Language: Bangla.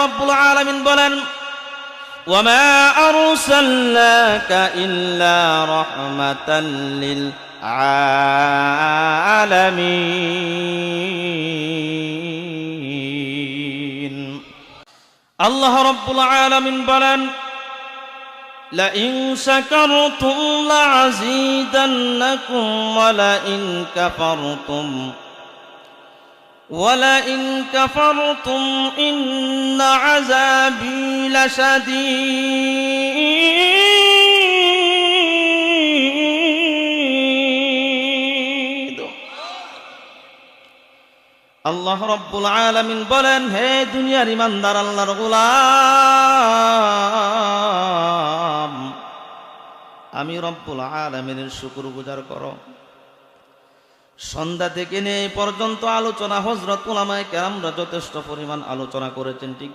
রব্বুল আলামিন বলেন ওয়ামা আরসালনাকা ইল্লা রাহমাতাল লিল আলামিন। আল্লাহ রব্বুল আলামিন বলেন লাইন শাকারতুম লাযীদান্নাকুম ওয়ালাইন কাফারতুম ইন্না আযাবী লাশাদীদ। আল্লাহ রব্বুল আলামিন বলেন হে দুনিয়ার ইমানদার আল্লাহর গোলাম, আমি রব্বুল আলামিনের শুকরগুজার করো। সন্ধ্যা থেকে নিয়ে পর্যন্ত আলোচনা হযরত উলামায়ে কেরামরা যথেষ্ট পরিমাণ আলোচনা করেছেন, ঠিক